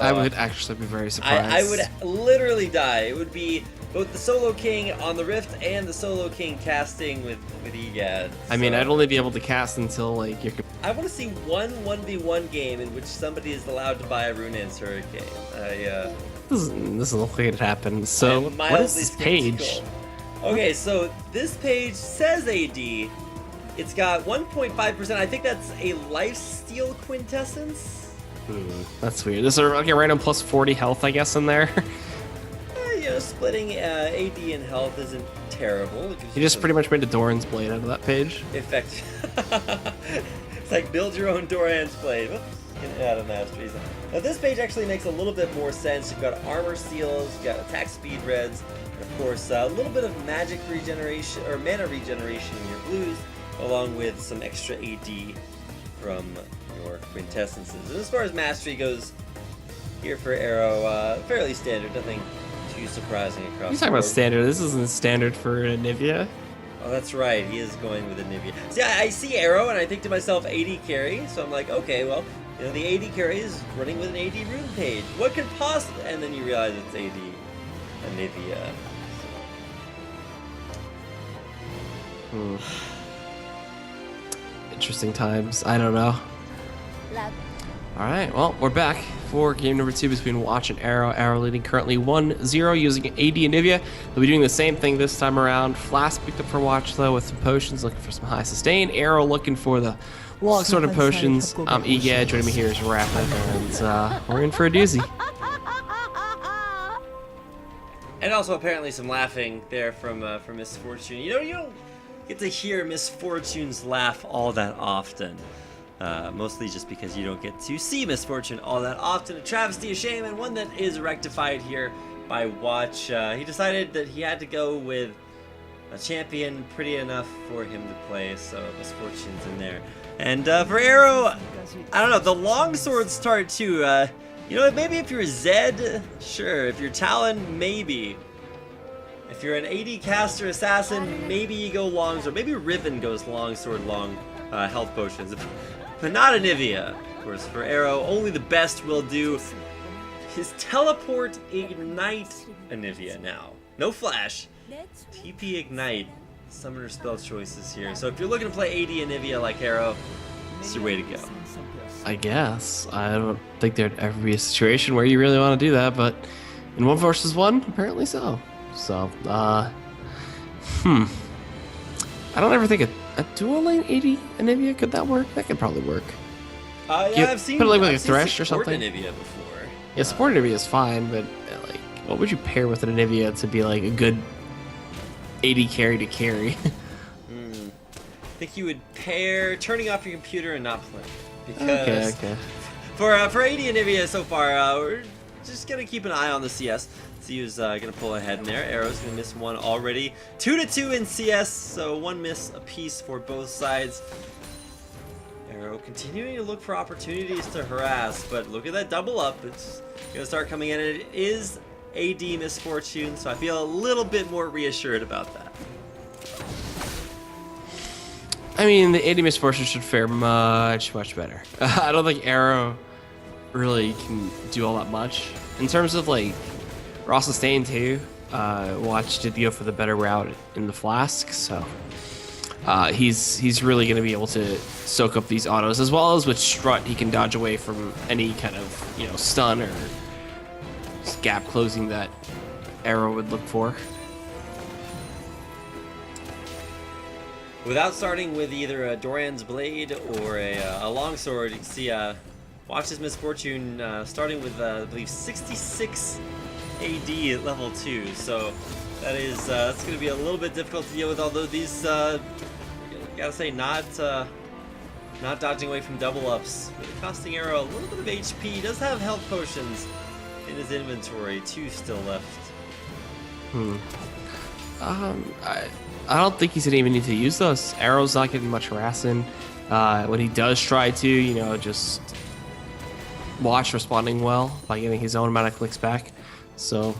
I would actually be very surprised. I would literally die. It would be both the Solo King on the Rift and the Solo King casting with EGAD. I mean, I'd only be able to cast until like you're. I want to see one 1v1 game in which somebody is allowed to buy a Runaan's Hurricane. This doesn't look like it happened. So what is this page? Okay, so this page says AD. It's got 1.5%. I think that's a lifesteal quintessence. That's weird. There's a random plus 40 health, I guess, in there. Splitting AD and health isn't terrible. You just pretty much made a Doran's Blade out of that page. Effect. It's like build your own Doran's Blade. Whoops, get out of masteries. Now this page actually makes a little bit more sense. You've got armor steals, you've got attack speed reds, and of course a little bit of magic regeneration or mana regeneration in your blues, along with some extra AD from your quintessences. And as far as mastery goes, here for Arrow, fairly standard, nothing too surprising across. You're talking about standard. This isn't standard for Anivia. Oh, that's right. He is going with Anivia. See, I see Arrow and I think to myself AD carry, so I'm like, okay, well, the AD carry is running with an AD rune page. What could possibly? And then you realize it's AD Anivia. Interesting times. I don't know. All right, well, we're back for game number 2 between Watch and Arrow. Arrow leading currently 1-0 using AD Anivia. They'll be doing the same thing this time around. Flask picked up for Watch, though, with some potions, looking for some high sustain. Arrow looking for the long sword of potions. EGAD joining me here is Rapid, and we're in for a doozy. And also apparently some laughing there from Miss Fortune. You don't get to hear Miss Fortune's laugh all that often. Mostly just because you don't get to see Miss Fortune all that often. A travesty, a shame, and one that is rectified here by Watch. He decided that he had to go with a champion pretty enough for him to play, so Miss Fortune's in there. And for Arrow, I don't know, the longsword start too. Maybe if you're Zed, sure. If you're Talon, maybe. If you're an AD caster assassin, maybe you go longsword. Maybe Riven goes longsword, long health potions. But not Anivia. Of course, for Arrow, only the best will do. His teleport ignite Anivia now. No flash. TP ignite. Summoner spell choices here. So if you're looking to play AD Anivia like Arrow, it's your way to go. I guess. I don't think there'd ever be a situation where you really want to do that, but in 1 versus 1, apparently so. So, I don't ever think a dual lane AD Anivia, could that work? That could probably work. Yeah, I've seen put it like a Thresh or something. Anivia before. Yeah, support Anivia is fine, but like, what would you pair with an Anivia to be like a good AD carry to carry? I think you would pair turning off your computer and not playing. Because okay. For AD Anivia so far, we're just gonna keep an eye on the CS. See who's gonna pull ahead in there. Arrow's gonna miss one already. 2-2 in CS, so 1 miss apiece for both sides. Arrow continuing to look for opportunities to harass, but look at that double up. It's gonna start coming in, and it is AD Miss Fortune, so I feel a little bit more reassured about that. I mean, the AD Miss Fortune should fare much better. I don't think Arrow really can do all that much. In terms of like raw sustain too, Watch did go for the better route in the Flask, so he's really going to be able to soak up these autos, as well as with Strut he can dodge away from any kind of stun or gap closing that Arrow would look for. Without starting with either a Doran's Blade or a longsword, you can see Watch's Miss Fortune starting with I believe 66 AD at level 2, so that's going to be a little bit difficult to deal with, although these gotta say not dodging away from double ups, really costing Arrow a little bit of HP. He does have health potions in his inventory, 2 still left. I don't think he's gonna even need to use those. Arrow's not getting much harassing. When he does try to, just Watch responding well by getting his own amount of clicks back. So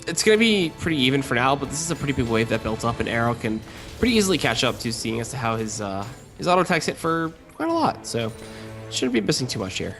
it's going to be pretty even for now, but this is a pretty big wave that built up, and Arrow can pretty easily catch up to, seeing as to how his auto attacks hit for quite a lot. So shouldn't be missing too much here.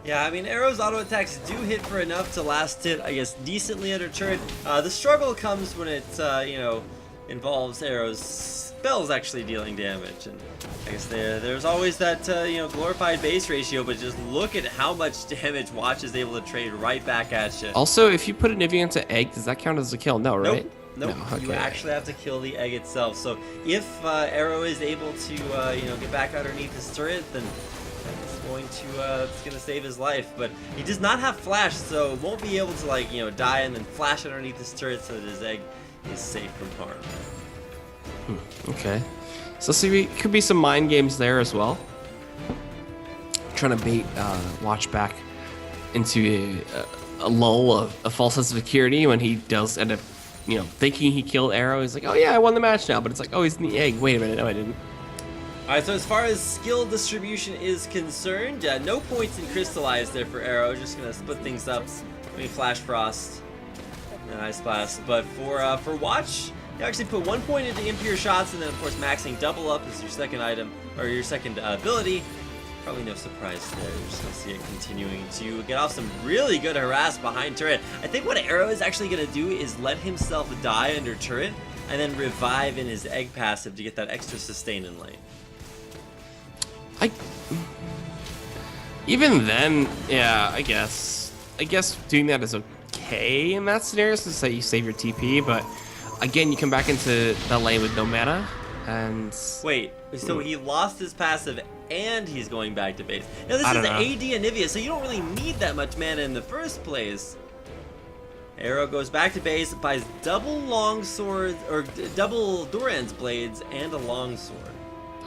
Yeah, I mean, Arrow's auto attacks do hit for enough to last it, I guess, decently under turret. The struggle comes when it, you know, involves Arrow's spells actually dealing damage. And I guess there's always that, you know, glorified base ratio, but just look at how much damage Watch is able to trade right back at you. Also, if you put a Nivea into egg, does that count as a kill? No, right? Nope. No, okay. You actually have to kill the egg itself. So if Arrow is able to, you know, get back underneath his turret, then it's gonna save his life. But he does not have flash, so won't be able to, like, you know, die and then flash underneath his turret so that his egg is safe from harm. Okay. So see, could be some mind games there as well. Trying to bait Watch back into a lull of a false sense of security when he does end up, you know, thinking he killed Arrow. He's like, oh yeah, I won the match now. But it's like, oh, he's in the egg. Wait a minute, no, I didn't. Alright, so as far as skill distribution is concerned, no points in Crystallize there for Arrow. Just gonna split things up. Maybe Flash Frost and Ice Blast. But for Watch, you actually put 1 point into Impure Shots, and then of course maxing Double Up is your second item, or your second ability. Probably no surprise there. You're just gonna see it continuing to get off some really good harass behind turret. I think what Arrow is actually gonna do is let himself die under turret, and then revive in his egg passive to get that extra sustain in lane. Even then, yeah, I guess doing that is okay in that scenario, since say you save your TP, but again, you come back into the lane with no mana, and wait, so he lost his passive and he's going back to base. Now this is know. AD Anivia, so you don't really need that much mana in the first place. Arrow goes back to base, buys double longsword or double Duran's blades and a longsword.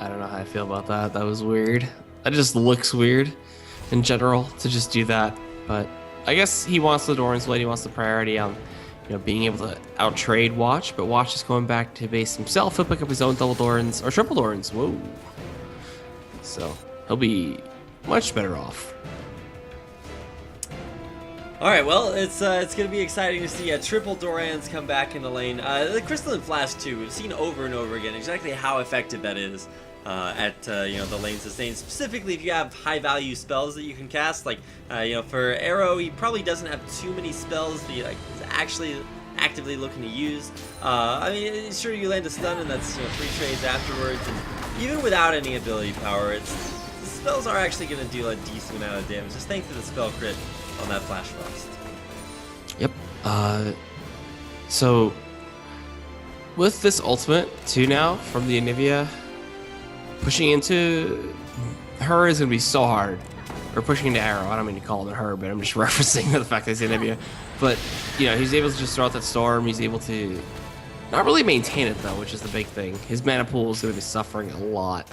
I don't know how I feel about that. That was weird. That just looks weird in general to just do that. But I guess he wants the Doran's blade. He wants the priority on, you know, being able to out-trade Watch. But Watch is going back to base himself. He'll pick up his own double Doran's or triple Doran's. Whoa. So he'll be much better off. All right, well, it's gonna be exciting to see triple Dorans come back in the lane. The Crystalline Flash too. We've seen over and over again exactly how effective that is at you know, the lane sustain. Specifically, if you have high value spells that you can cast, like you know, for Arrow, he probably doesn't have too many spells that he like is actually actively looking to use. I mean, sure, you land a stun and that's, you know, 3 trades afterwards, and even without any ability power, the spells are actually gonna do a decent amount of damage. Just thanks to the spell crit on that Flash Frost. Yep. So with this ultimate too now from the Anivia, pushing into her is gonna be so hard. Or pushing into Arrow. I don't mean to call him her, but I'm just referencing the fact that it's Anivia. But you know, he's able to just throw out that storm. He's able to not really maintain it though, which is the big thing. His mana pool is gonna be suffering a lot.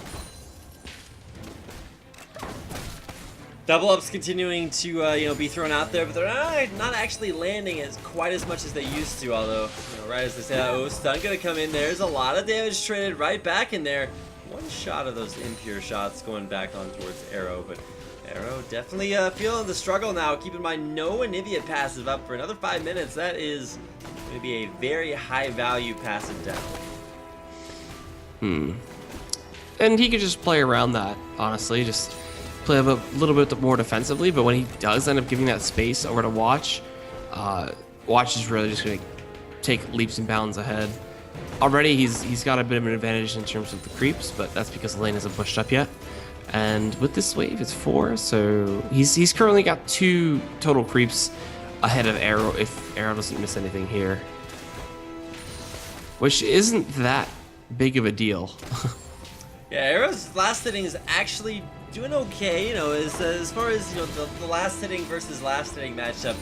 Double ups continuing to you know, be thrown out there, but they're not actually landing as quite as much as they used to. Although, you know, right as they say, oh, stun gonna come in. There's a lot of damage traded right back in there. One shot of those impure shots going back on towards Arrow, but Arrow definitely feeling the struggle now. Keep in mind, no Anivia passive up for another 5 minutes. That is going to be a very high value passive down. And he could just play around that, honestly, just play a little bit more defensively, but when he does end up giving that space over to Watch, Watch is really just going to take leaps and bounds ahead. Already he's got a bit of an advantage in terms of the creeps, but that's because the lane isn't pushed up yet. And with this wave, it's 4, so he's currently got 2 total creeps ahead of Arrow if Arrow doesn't miss anything here. Which isn't that big of a deal. Yeah, Arrow's last hitting is actually doing okay, you know, as far as, you know, the last hitting versus last hitting matchup.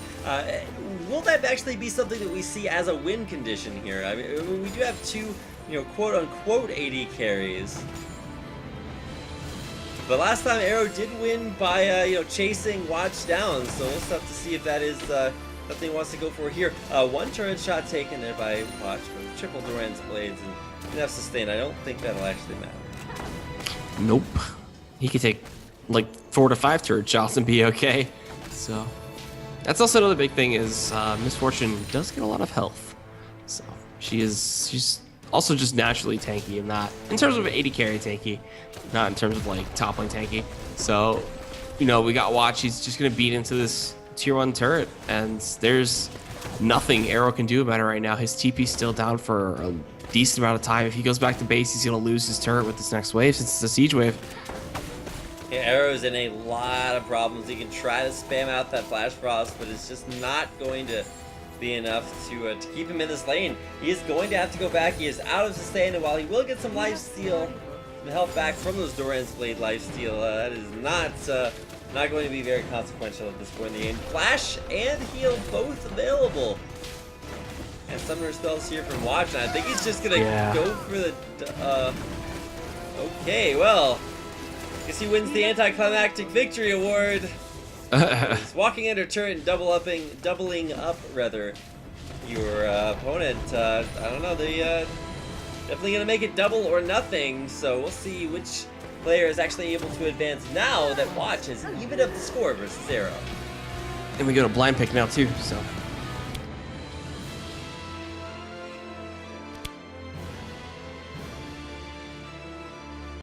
Will that actually be something that we see as a win condition here? I mean, we do have 2, you know, quote-unquote AD carries. But last time Arrow did win by, you know, chasing Watch down, so we'll have to see if that is something he wants to go for here. 1 turret shot taken there by Watch, but triple Duran's blades and enough sustain. I don't think that'll actually matter. Nope. He could take like 4 to 5 turret shots and be okay. So that's also another big thing is Miss Fortune does get a lot of health. So she's also just naturally tanky in that. In terms of AD carry tanky, not in terms of like top lane tanky. So you know, we got Watch. He's just gonna beat into this tier 1 turret, and there's nothing Arrow can do about it right now. His TP's still down for a decent amount of time. If he goes back to base, he's gonna lose his turret with this next wave, since it's a siege wave. Yeah, Arrow's in a lot of problems. He can try to spam out that Flash Frost, but it's just not going to be enough to keep him in this lane. He is going to have to go back. He is out of sustain, and while he will get some lifesteal, some health back from those Doran's Blade lifesteal, that is not going to be very consequential at this point in the game. Flash and heal both available. And Summoner spells here from Watch, and I think he's just gonna go for the. Okay, well, guess he wins the anticlimactic victory award. He's walking under turret and doubling up rather. Your opponent, I don't know, they definitely gonna make it double or nothing. So we'll see which player is actually able to advance now that Watch has evened up the score versus Arrow. And we go to blind pick now too, so